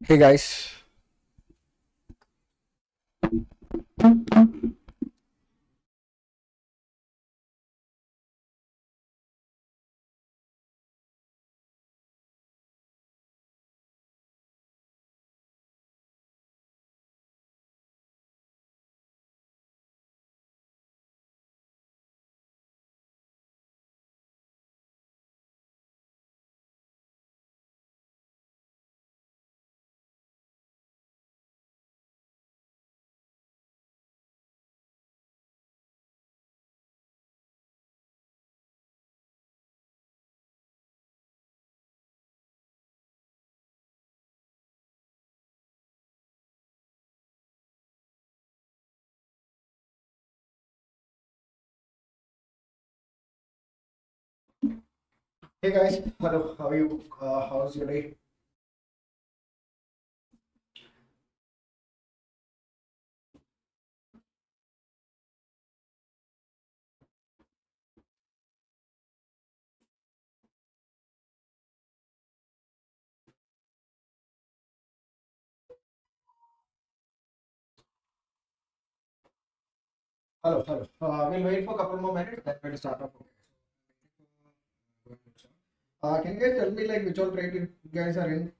Hey guys, hey guys, hello, how are you? How's your day? Hello, hello. We'll wait for a couple more minutes, then we'll start up. Can you guys tell me like which all trade you guys are in?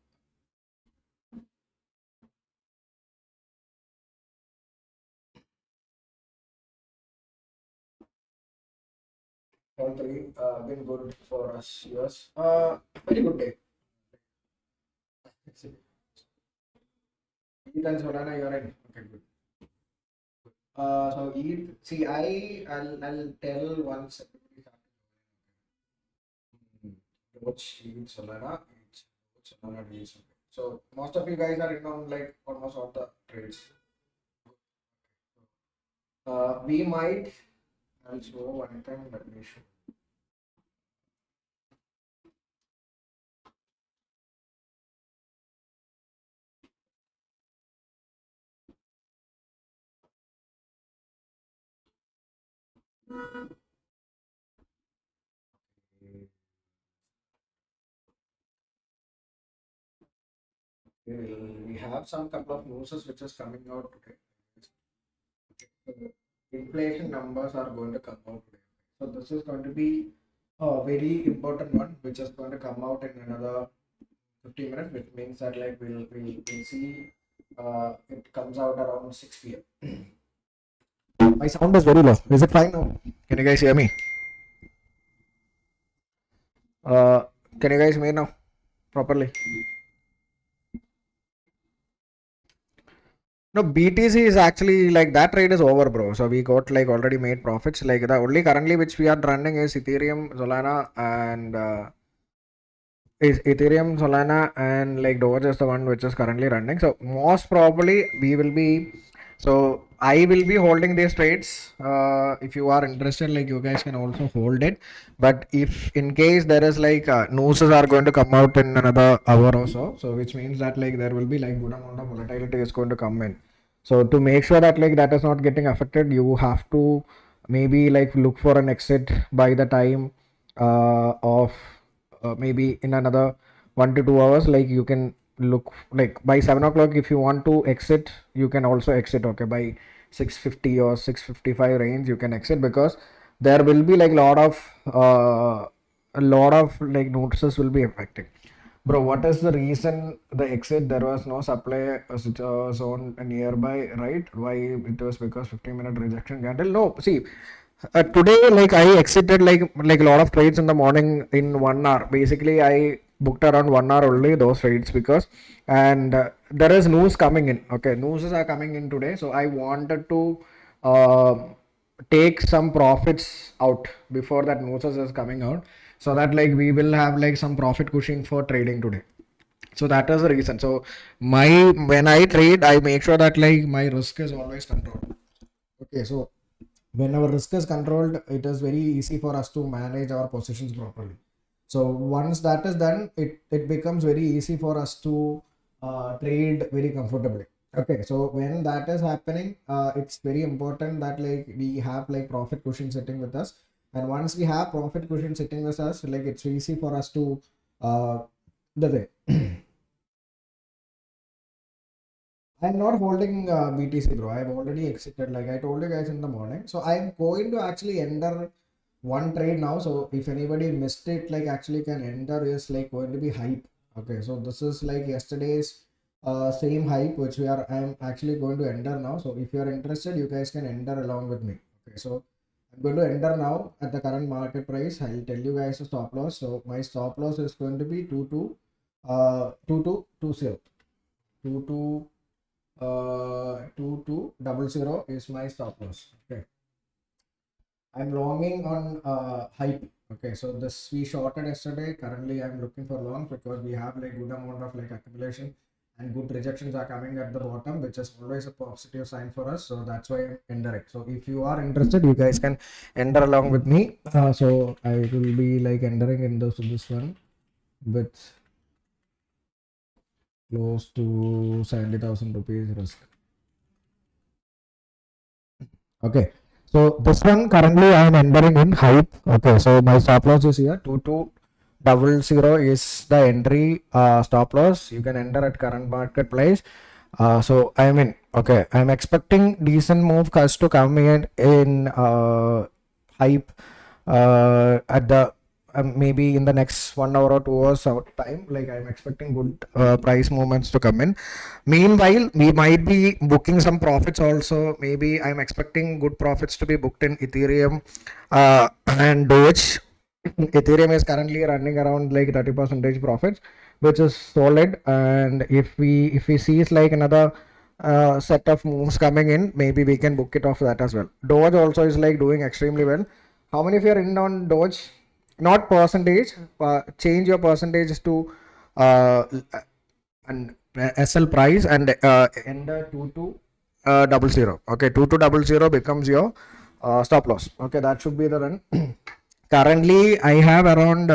All three been good for us. Yes. Very good day. Eat and Solana, you're in. Okay, good. So eat. See, I'll tell once. Watch eat Solana. Eat Solana deals. So most of you guys are in on like almost all the trades. We might. I'll show one time. Let me show. We have some couple of news which is coming out today. Inflation numbers are going to come out today. So this is going to be a very important one, which is going to come out in another 15 minutes, which means that like we'll see it comes out around 6 p.m. My sound is very low. Is it fine now? Can you guys hear me? Uh, can you guys hear me now properly? No, BTC is actually like that trade is over, bro. So we got like already made profits. Like the only currently which we are running is Ethereum, Solana, and is Ethereum, Solana, and like Doge is the one which is currently running. So most probably we will be. So I will be holding these trades. If you are interested, like you guys can also hold it. But if in case there is like news are going to come out in another hour or so, so which means that like there will be like good amount of volatility is going to come in. So to make sure that like that is not getting affected, you have to maybe like look for an exit by the time of maybe in another 1 to 2 hours. Like you can look like by 7 o'clock if you want to exit, you can also exit. Okay, by 6:50 or 6:55 range, you can exit because there will be like a lot of like notices will be affecting. Bro, what is the reason the exit? There was no supply zone nearby, right? Why it was because 15-minute rejection candle? No, see, today like I exited like a lot of trades in the morning in 1 hour. Basically, I booked around 1 hour only those trades because and there is news coming in. Okay, news are coming in today, so I wanted to uh, take some profits out before that news is coming out, so that like we will have like some profit cushion for trading today. So that is the reason. So my when I trade, I make sure that like my risk is always controlled. Okay, so when our risk is controlled, it is very easy for us to manage our positions properly. So once that is done, it becomes very easy for us to trade very comfortably. Okay, so when that is happening, it's very important that like we have like profit cushion sitting with us. And once we have profit cushion sitting with us, like it's easy for us to the way I'm not holding BTC, bro. I've already exited. Like I told you guys in the morning. So I'm going to actually enter one trade now. So if anybody missed it, like actually can enter is like going to be hype. Okay, so this is like yesterday's same hype which we are. I'm actually going to enter now. So if you are interested, you guys can enter along with me. Okay, so I'm going to enter now at the current market price. I'll tell you guys the stop loss. So my stop loss is going to be 2220. 2200 is my stop loss. Okay, I'm longing on hype. Okay, so this we shorted yesterday. Currently, I'm looking for long because we have like good amount of like accumulation and good rejections are coming at the bottom, which is always a positive sign for us. So that's why I'm entering. So if you are interested, you guys can enter along with me. So I will be like entering in this one with close to 70,000 rupees risk. Okay, so this one currently I am entering in hype. Okay, so my stop loss is here 2200 is the entry stop loss. You can enter at current market price. So I'm in. Okay, I'm expecting decent move cuts to come in hype at the maybe in the next 1 hour or 2 hours out time. Like I'm expecting good price movements to come in. Meanwhile, we might be booking some profits also. Maybe I'm expecting good profits to be booked in Ethereum and Doge. Ethereum is currently running around like 30% profits, which is solid. And if we see it's like another set of moves coming in, maybe we can book it off that as well. Doge also is like doing extremely well. How many of you are in on Doge? Not percentage. Change your percentage to uh, and SL price and enter 2200. Okay, 2200 becomes your stop loss. Okay, that should be the run. Currently, I have around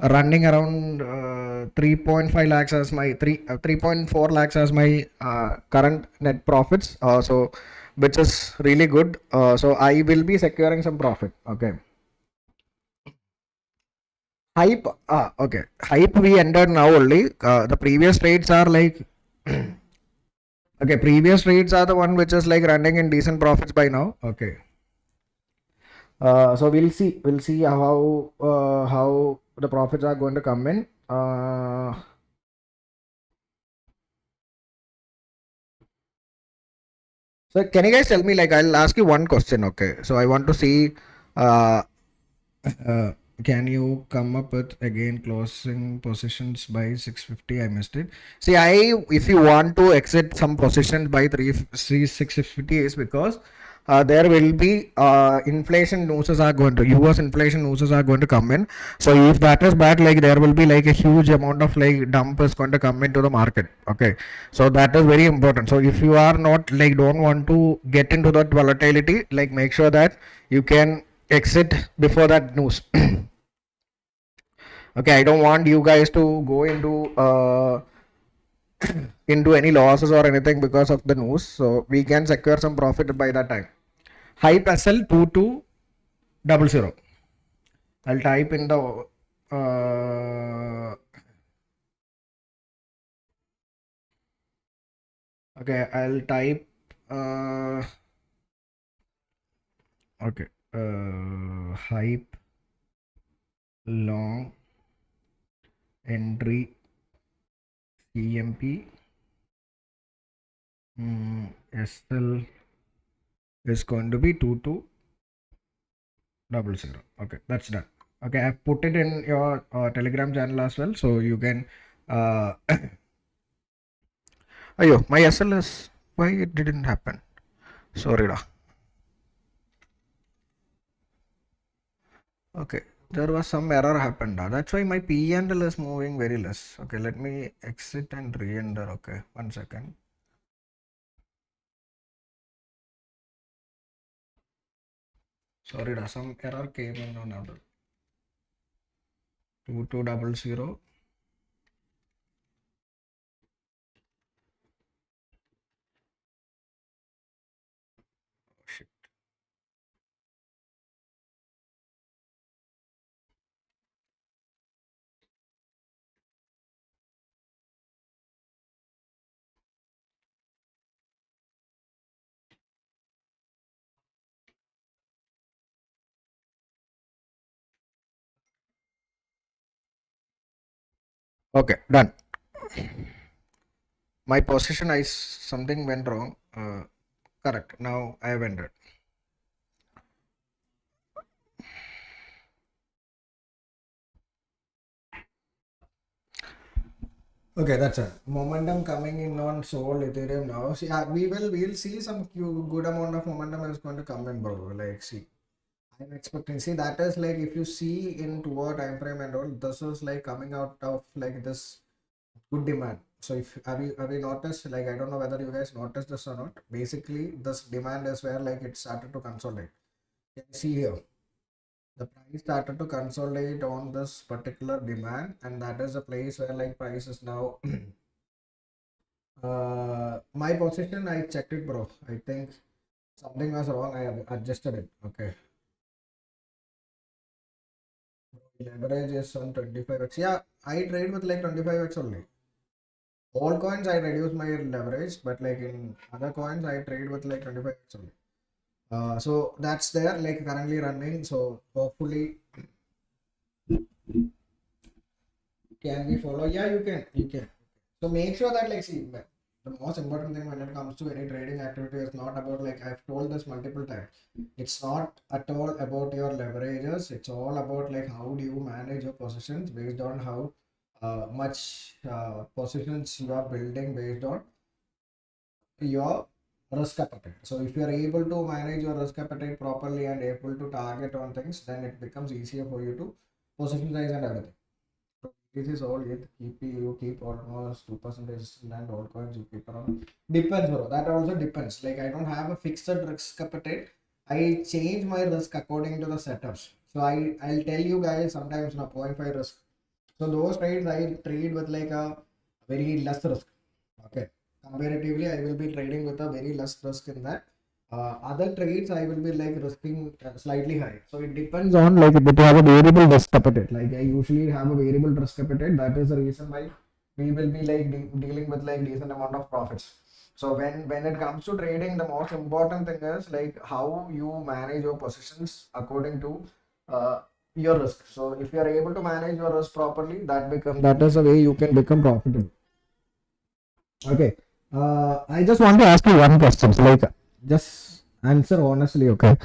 running around 3.5 lakhs as my 3.4 lakhs as my current net profits. So which is really good. So I will be securing some profit. Okay. Hype. Okay. Hype we entered now only. The previous trades are like okay. Previous trades are the one which is like running in decent profits by now. Okay. So we'll see. We'll see how the profits are going to come in. So can you guys tell me, like, I'll ask you one question. Okay. So I want to see. Uh, uh, can you come up with again closing positions by 650? I missed it. See, if you want to exit some positions by 650 is because there will be inflation news are going to US inflation news are going to come in. So if that is bad, like there will be like a huge amount of like dump is going to come into the market. Okay, so that is very important. So if you are not like don't want to get into that volatility, like make sure that you can exit before that news. Okay, I don't want you guys to go into any losses or anything because of the news, so we can secure some profit by that time. Hype SL 2200. I'll type in the okay, I'll type uh, okay, hype long entry CMP SL is going to be 2200. Okay, that's done. Okay, I've put it in your Telegram channel as well, so you can. Ayo, my SLS. Why it didn't happen? Sorry, da. Okay, there was some error happened. Da. That's why my P handle is moving very less. Okay, let me exit and re-enter. Okay, 1 second. Sorry, da. Some error came in on order. 2200. Shit. Okay, done. My position is something went wrong. Correct. Now I have entered. Okay, that's it. Momentum coming in on Sol, Ethereum now. See, we'll see some good amount of momentum is going to come in, bro. Like, see, I'm expecting. See, that is like if you see in 2 hour time frame and all, this is like coming out of like this good demand. So if have you noticed? Like, I don't know whether you guys noticed this or not. Basically, this demand is where like it started to consolidate. You can see here. The price started to consolidate on this particular demand, and that is a place where like price is now. My position, I checked it, bro. I think something was wrong. I adjusted it. Okay. Leverage is on 25x. Yeah, I trade with like 25x only. All coins I reduce my leverage, but like in other coins I trade with like 25x only. So that's there, like currently running. So hopefully, can we follow? Yeah, you can. So make sure that like see the most important thing when it comes to any trading activity is not about like I've told this multiple times. It's not at all about your leverages. It's all about like how do you manage your positions based on how much positions you are building based on your risk appetite. So if you are able to manage your risk appetite properly and able to target on things, then it becomes easier for you to position size and everything. So this is all it. You keep almost 2% and all coins you keep around. Depends, bro. That also depends. Like I don't have a fixed risk appetite. I change my risk according to the setups. So I'll tell you guys sometimes na 0.5 risk. So those trades I trade with like a very less risk. Okay. Comparatively, I will be trading with a very less risk in that. Other trades, I will be like risking slightly high. So it depends on like if you have a variable risk appetite. Like I usually have a variable risk appetite. That is the reason why we will be like dealing with like decent amount of profits. So when it comes to trading, the most important thing is like how you manage your positions according to uh, your risk. So if you are able to manage your risk properly, that is the way you can become profitable. Okay. I just want to ask you one question. So, like, just answer honestly. Okay.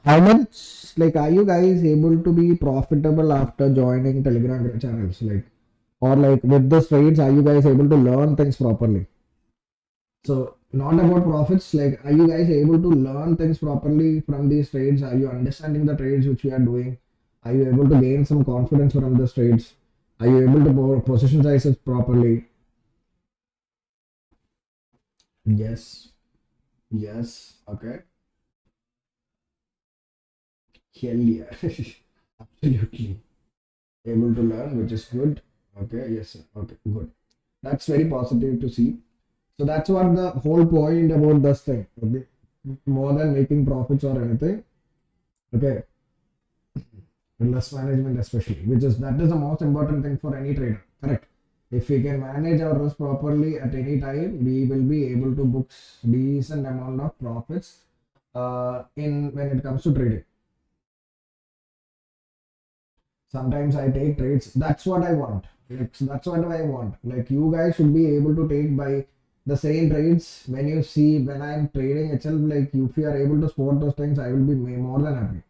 How much, like, are you guys able to be profitable after joining Telegram channels? Like, or like with the trades, are you guys able to learn things properly? So, not about profits. Like, are you guys able to learn things properly from these trades? Are you understanding the trades which we are doing? Are you able to gain some confidence from the trades? Are you able to position sizes properly? Yes. Yes. Okay. Hell yeah. Absolutely. Able to learn, which is good. Okay. Yes, sir. Okay. Good. That's very positive to see. So that's what the whole point about this thing. Okay. More than making profits or anything. Okay. Risk management especially, which is that is the most important thing for any trader. Correct. If we can manage our risk properly at any time, we will be able to book decent amount of profits in when it comes to trading. Sometimes I take trades. That's what I want. Like, that's what I want. Like you guys should be able to take by the same trades when you see when I'm trading itself. Like if you are able to spot those things, I will be more than happy.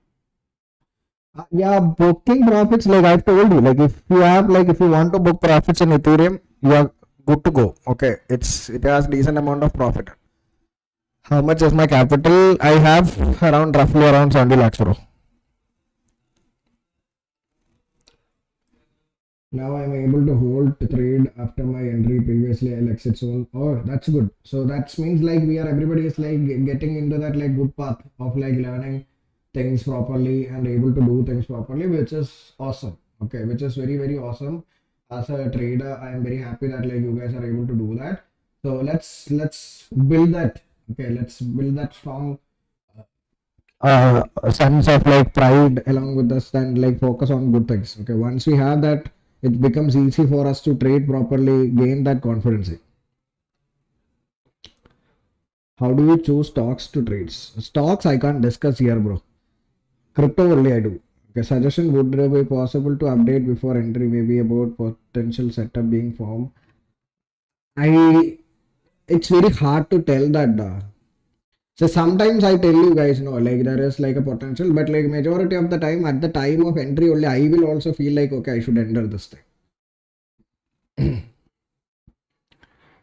Yeah, booking profits. Like I've told you, like if you want to book profits in Ethereum, you are good to go. Okay, it has decent amount of profit. How much is my capital? I have around roughly around 70 lakhs, bro. Now I'm able to hold the trade after my entry. Previously I'll exit soon. Oh, that's good. So that means like everybody is like getting into that like good path of like learning things properly and able to do things properly, which is awesome. Okay, which is very very awesome. As a trader, I am very happy that like you guys are able to do that. So let's build that. Okay, let's build that strong sense of like pride along with us and like focus on good things. Okay, once we have that, it becomes easy for us to trade properly, gain that confidence. How do you choose stocks to trades? Stocks I can't discuss here, bro. Crypto only I do. Okay, suggestion, would it be possible to update before entry, maybe about potential setup being formed? It's very hard to tell that. So sometimes I tell you guys, no, like there is like a potential, but like majority of the time, at the time of entry only, I will also feel like, okay, I should enter this thing.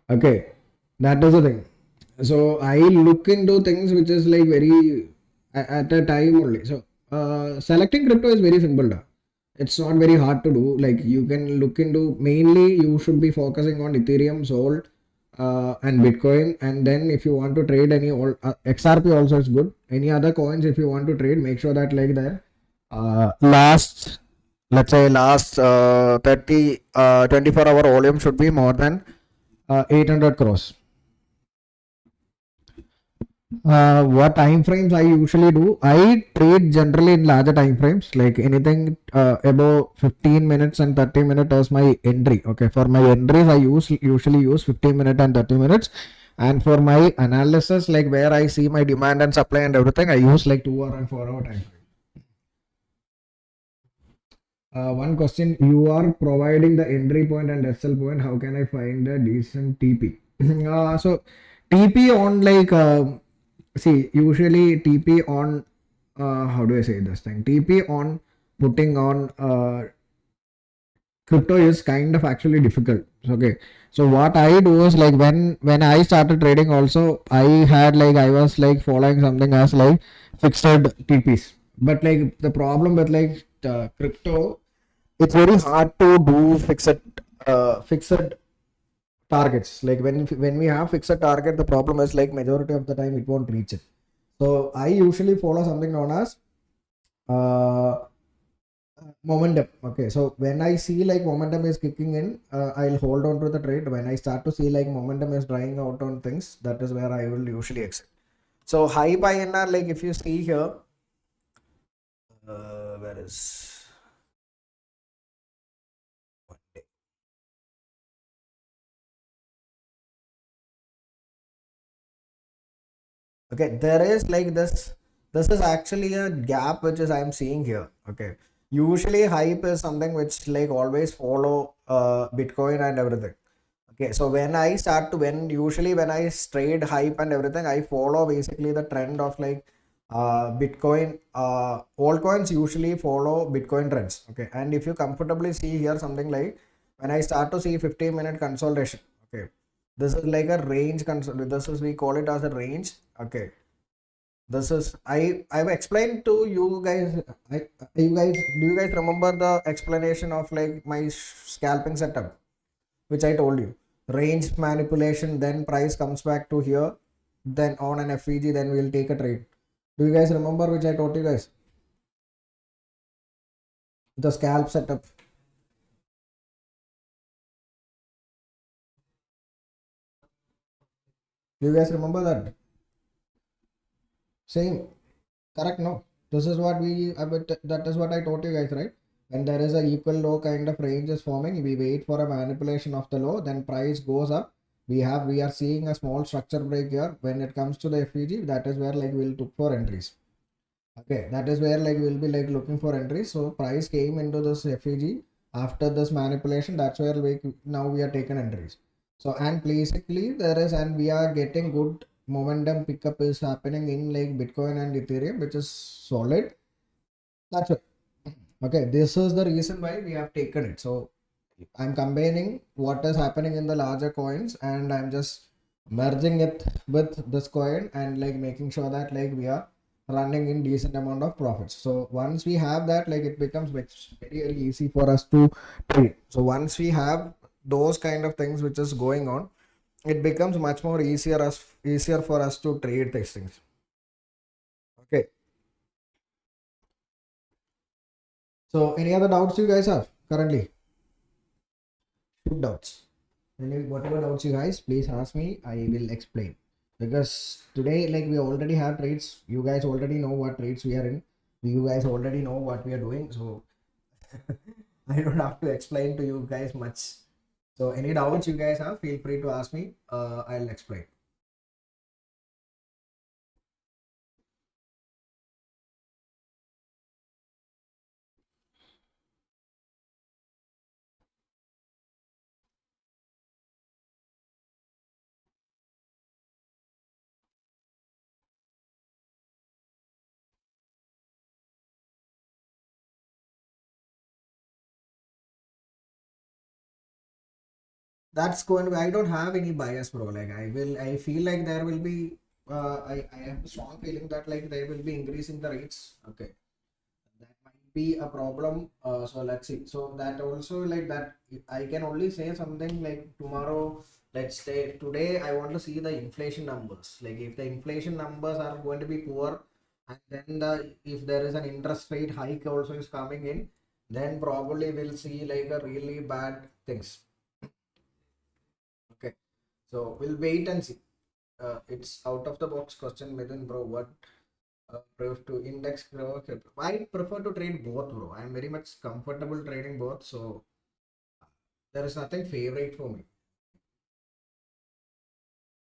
Okay, that is the thing. So I look into things which is like very at a time only. So selecting crypto is very simple. It's not very hard to do. Like you can look into, mainly you should be focusing on Ethereum, Sol, and Bitcoin. And then if you want to trade any XRP also is good. Any other coins if you want to trade, make sure that like there last, let's say last 24-hour volume should be more than 800 crores. What time frames I usually do? I trade generally in larger time frames, like anything above 15 minutes and 30 minutes as my entry. Okay, for my entries, I usually use 15 minutes and 30 minutes. And for my analysis, like where I see my demand and supply and everything, I use like 2 hour and 4 hour time frame. One question, you are providing the entry point and SL point. How can I find a decent TP? So TP on like, see, usually TP on, how do I say this thing? TP on putting on crypto is kind of actually difficult. Okay. So what I do is like when I started trading also, I had like, I was like following something as like fixed TPs. But like the problem with like crypto, it's very hard to do fixed targets. Like when we have fixed target, the problem is like majority of the time it won't reach it. So I usually follow something known as uh, momentum. Okay, so when I see like momentum is kicking in, I'll hold on to the trade. When I start to see like momentum is drying out on things, that is where I will usually exit. So high buy INR, like if you see here, where is one day? Okay, there is like this. This is actually a gap which is I'm seeing here. Okay, usually hype is something which like always follow Bitcoin and everything. Okay, so when I trade hype and everything, I follow basically the trend of like Bitcoin. Altcoins usually follow Bitcoin trends. Okay, and if you comfortably see here something like when I start to see 15-minute consolidation. Okay, this is like a range this is, we call it as a range. Okay, this is I've explained to you guys. You guys, do you guys remember the explanation of like my scalping setup, which I told you? Range manipulation, then price comes back to here, then on an FEG, then we'll take a trade. Do you guys remember which I told you guys? The scalp setup. Do you guys remember that? Same. Correct, no? This is what that is what I told you guys, right? When there is a equal low kind of range is forming, we wait for a manipulation of the low, then price goes up. We are seeing a small structure break here. When it comes to the FEG, that is where like we'll look for entries. Okay, that is where like we'll be like looking for entries. So price came into this FEG after this manipulation. That's where now we are taking entries. So and basically there is, and we are getting good momentum pickup is happening in like Bitcoin and Ethereum, which is solid. That's it. Okay, this is the reason why we have taken it. So I'm combining what is happening in the larger coins and I'm just merging it with this coin and like making sure that like we are running in decent amount of profits. So once we have that, like it becomes very easy for us to trade. So once we have those kind of things which is going on, it becomes much more easier for us to trade these things. Okay. So any other doubts you guys have currently? Shoot doubts. Whatever doubts you guys, please ask me. I will explain. Because today, like we already have trades. You guys already know what trades we are in. You guys already know what we are doing. So I don't have to explain to you guys much. So any doubts you guys have, feel free to ask me. I'll explain. that's going to be, I don't have any bias, bro. Like I feel like there will be I have a strong feeling that like they will be increasing the rates. Okay, that might be a problem. So let's see. So that also like that I can only say something like tomorrow. Let's say today I want to see the inflation numbers. Like if the inflation numbers are going to be poor, and then if there is an interest rate hike also is coming in, then probably we'll see like a really bad things. Okay, so we'll wait and see. It's out of the box question, Midun, bro. What proof to index grow? I prefer to trade both, bro. I'm very much comfortable trading both, so there is nothing favorite for me.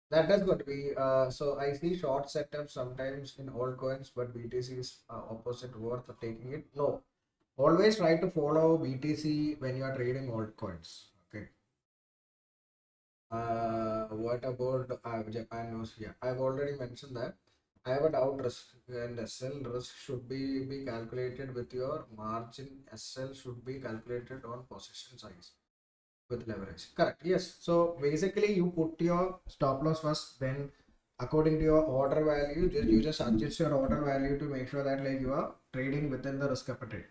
That is going to be so I see short setups sometimes in altcoins, but BTC is opposite worth of taking it. No, always try to follow BTC when you are trading altcoins. Okay. What about Japan news? Yeah, I've already mentioned that. I have a doubt risk and SL risk should be calculated with your margin. SL should be calculated on position size with leverage. Correct. Yes. So basically, you put your stop loss first, then according to your order value, you just adjust your order value to make sure that like you are trading within the risk appetite.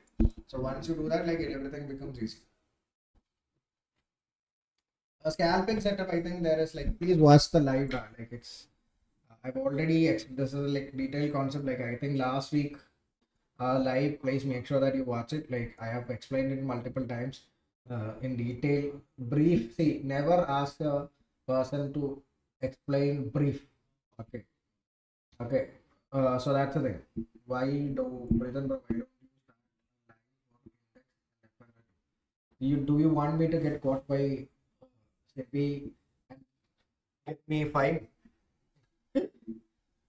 So once you do that, like everything becomes easy. A scalping setup, I think there is like please watch the live like it's I've already this is like detailed concept like I think last week live. Please make sure that you watch it. Like I have explained it multiple times in detail. Brief. See, never ask a person to explain brief. Okay. Okay. So that's the thing. Why do Brithan, why don't you want me to get caught by SEBI and get me fine?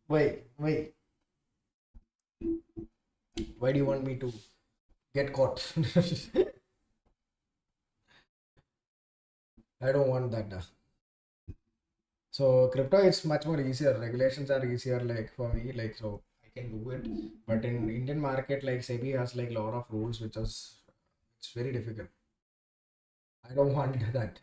Wait. Why do you want me to get caught? I don't want that. So crypto is much more easier. Regulations are easier, like for me, like so I can do it. But in Indian market, like SEBI has like a lot of rules, which is it's very difficult. I don't want that.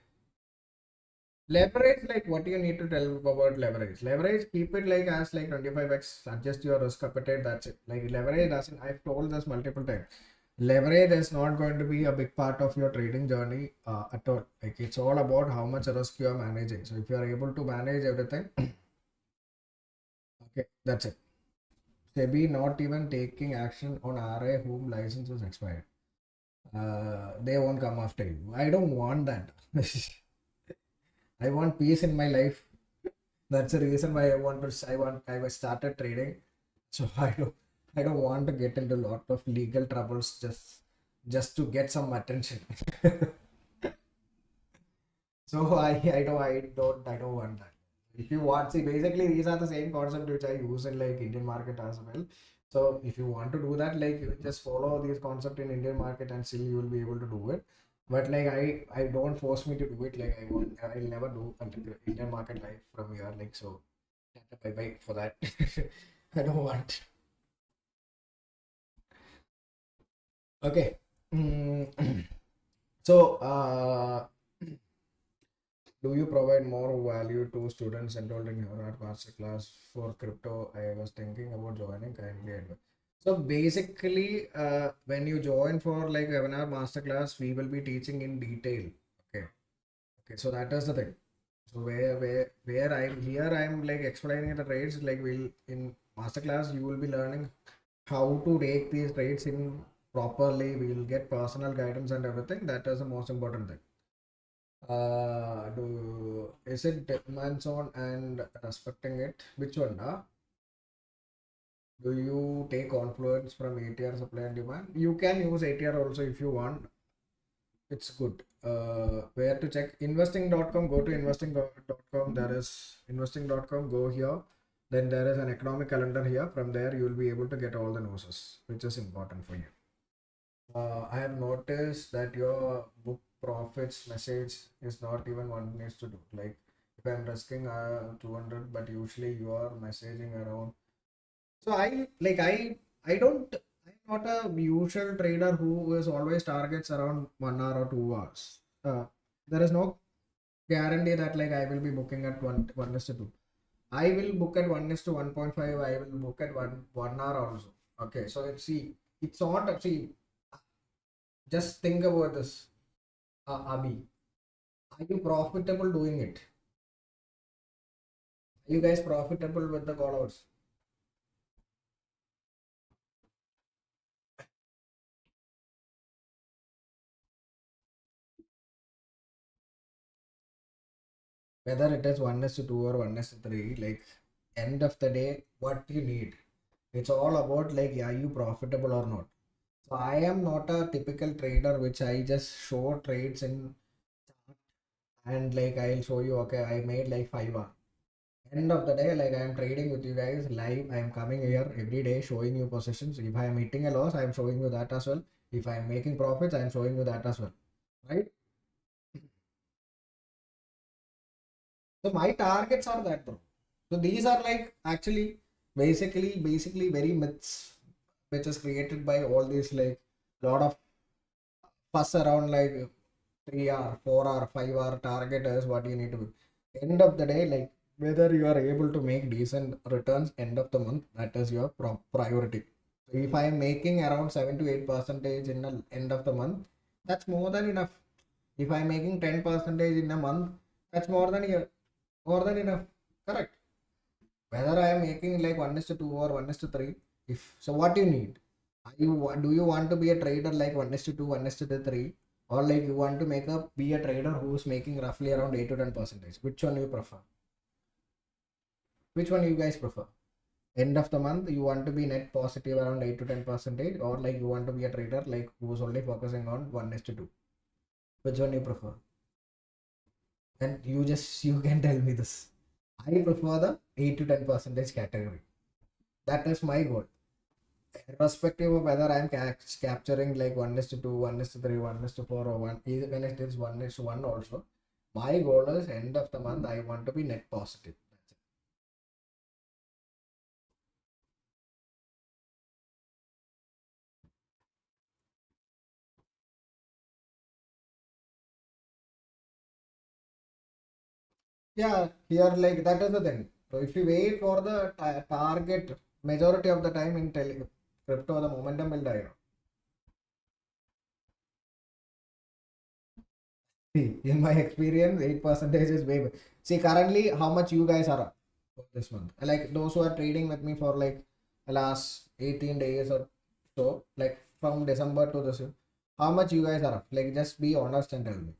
Leverage, like what do you need to tell about leverage? Leverage, keep it like as like 25x, adjust your risk appetite, that's it. Like leverage doesn't, I've told this multiple times. Leverage is not going to be a big part of your trading journey at all. Like it's all about how much risk you are managing. So if you are able to manage everything, okay, that's it. SEBI not even taking action on RA whom license was expired. They won't come after you. I don't want that. I want peace in my life. That's the reason why I started trading. So I don't want to get into a lot of legal troubles just to get some attention. So I don't want that. If you want, see, basically these are the same concept which I use in like Indian market as well. So if you want to do that, like you just follow these concept in Indian market and still you will be able to do it. But like I don't force me to do it. Like I'll never do until Indian market live from here. Like so, bye bye for that. I don't want. Okay. So do you provide more value to students enrolled in your masterclass for crypto? I was thinking about joining kindly. So basically, when you join for like webinar masterclass, we will be teaching in detail. Okay. Okay. So that is the thing. So where I'm like explaining the trades. Like we'll in masterclass, you will be learning how to take these trades in properly. We will get personal guidance and everything. That is the most important thing. Do is it demands on and respecting it? Which one? Do you take confluence from ATR supply and demand? You can use ATR also if you want. It's good. Where to check? Investing.com. Go to investing.com. There is investing.com. Go here. Then there is an economic calendar here. From there, you will be able to get all the news, which is important for you. I have noticed that your book profits message is not even one needs to do. Like if I'm risking 200, but usually you are messaging around. So I don't. I'm not a usual trader who is always targets around 1 hour or 2 hours. There is no. guarantee that like I will be booking at 1:2. I will book at 1:1.5. I will book at 1 hour also. Okay, so see, it's not see. Just think about this, Abhi. Are you profitable doing it? Are you guys profitable with the callouts? Whether it is 1:2 or 1:3, like end of the day, what you need. It's all about like, are you profitable or not? So I am not a typical trader which I just show trades in and like I'll show you, okay, I made like 5 hours. End of the day, like I am trading with you guys live. I am coming here every day showing you positions. If I am hitting a loss, I am showing you that as well. If I am making profits, I am showing you that as well. Right? So my targets are that, bro. So these are like actually basically very myths which is created by all these like lot of fuss around like 3 hour, 4 hour, 5 hour target is what you need to be. End of the day, like whether you are able to make decent returns end of the month, that is your priority. So if I am making around 7 to 8% in the end of the month, that's more than enough. If I am making 10% in a month, that's more than enough. Correct. Whether I am making like 1:2 or 1:3, if so, what you need? Do you want to be a trader like 1:2, 1:3, or like you want to be a trader who's making roughly around 8 to 10%? Which one you prefer? Which one you guys prefer? End of the month, you want to be net positive around 8 to 10%, or like you want to be a trader like who's only focusing on 1:2? Which one you prefer? And you can tell me this. I prefer the 8 to 10% category. That is my goal. Irrespective of whether I'm capturing like 1:2, 1:3, 1:4, or one, even if it is 1:1 also, my goal is end of the month I want to be net positive. That's it. Yeah, here like that is the thing. So if you wait for the target, majority of the time in crypto, the momentum will die. See, in my experience, 8% is way. See, currently, how much you guys are up for this month? Like those who are trading with me for like the last 18 days or so, like from December to this, how much you guys are up? Like, just be honest and tell me.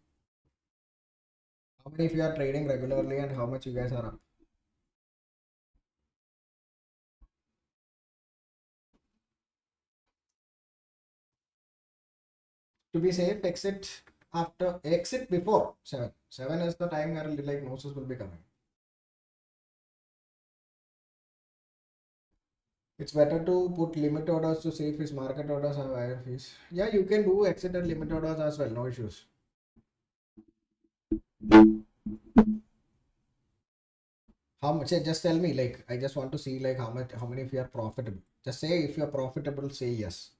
How many of you are trading regularly and how much you guys are up? To be safe, exit before 7. 7 is the time where like noses will be coming. It's better to put limit orders to see if his market orders have higher fees. Yeah, you can do exit and limit orders as well, no issues. How much? Just tell me. Like, I just want to see like how many of you are profitable. Just say if you are profitable, say yes.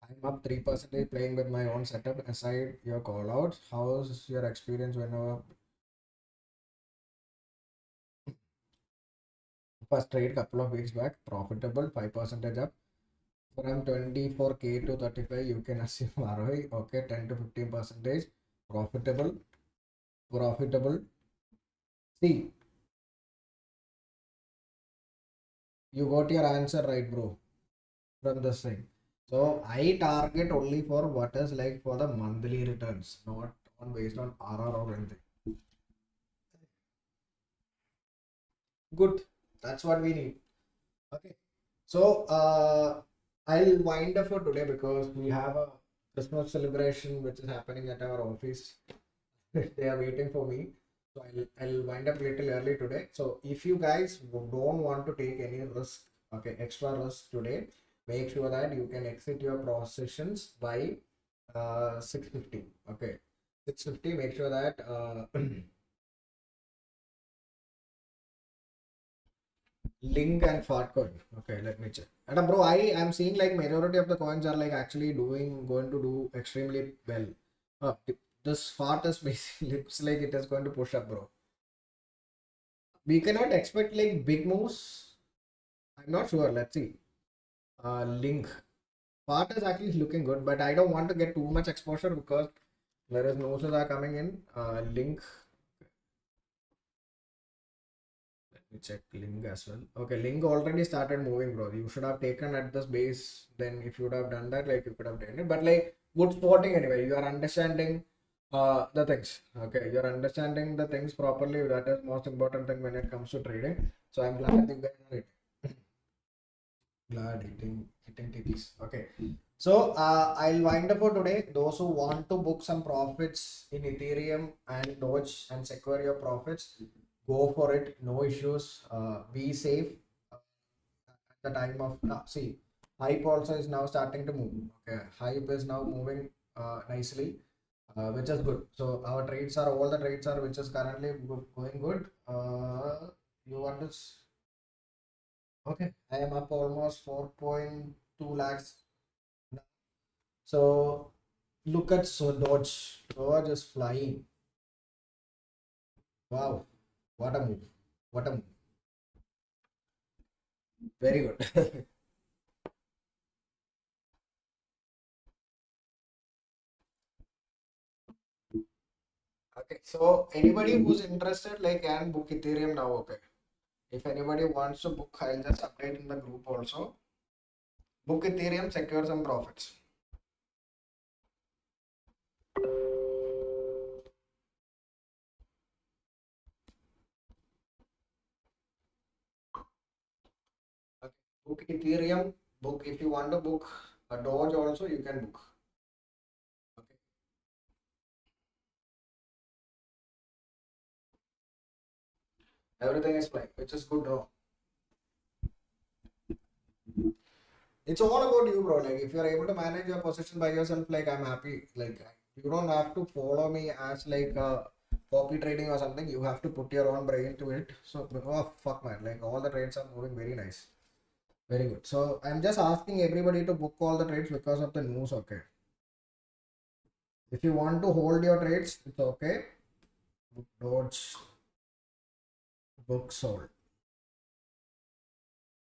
I'm up 3% playing with my own setup. Aside your call outs, how's your experience whenever first trade couple of weeks back? Profitable, 5% up. From 24K to 35, you can assume ROI. Okay, 10 to 15%. Profitable, profitable. See, you got your answer right, bro. From this thing. So I target only for what is like for the monthly returns, not on based on RR or anything. Good. That's what we need. Okay. So I'll wind up for today because we have a Christmas celebration which is happening at our office. They are waiting for me. So I'll wind up little early today. So if you guys don't want to take any risk, okay, extra risk today, make sure that you can exit your positions by 6:50. Okay, 6:50. Make sure that Link and fat coin. Okay, let me check. And bro, I am seeing like majority of the coins are like actually going to do extremely well. this fart is basically looks like it is going to push up, bro. We cannot expect like big moves. I'm not sure. Let's see. Link. Fart is actually looking good, but I don't want to get too much exposure because there is news are coming in. Link. Let me check Link as well. Okay, Link already started moving, bro. You should have taken at this base. Then if you would have done that, like you could have done it. But like good spotting anyway. You are understanding the things. Okay, you're understanding the things properly. That is most important thing when it comes to trading. So I'm glad you guys are it. Glad hitting TPs. Okay. So I'll wind up for today. Those who want to book some profits in Ethereum and Doge and secure your profits, go for it. No issues. Be safe. At the time of see, hype also is now starting to move. Okay, hype is now moving nicely, which is good. So our trades are all the trades are which is currently going good. You want to okay? I am up almost 4.2 lakhs. So look at Doge. Doge is flying. Wow, what a move! What a move! Very good. Okay, so anybody who's interested, like, can book Ethereum now. Okay, if anybody wants to book, I'll just update in the group also. Book Ethereum, secure some profits. Okay. Book Ethereum. Book if you want to book a Doge also, you can book. Okay. Everything is fine, which is good, bro. It's all about you, bro. Like if you're able to manage your position by yourself, like I'm happy. Like you don't have to follow me as like copy trading or something. You have to put your own brain to it. So oh fuck man, like all the trades are moving very nice. Very good. So I'm just asking everybody to book all the trades because of the news. Okay. If you want to hold your trades, it's okay. Book Doge, book sold.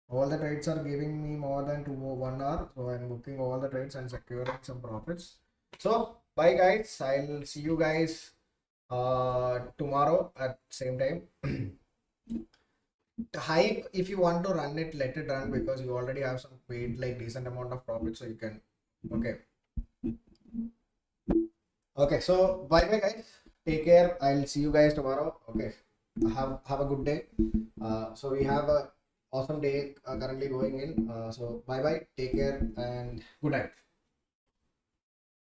All the trades are giving me more than 1 hour, so I'm booking all the trades and securing some profits. So bye guys. I'll see you guys tomorrow at same time. Hype, if you want to run it, let it run because you already have some paid like decent amount of profit, so you can. Okay. Okay, so bye bye guys. Take care. I'll see you guys tomorrow. Okay. Have a good day. So we have a awesome day currently going in. So bye bye. Take care and good night.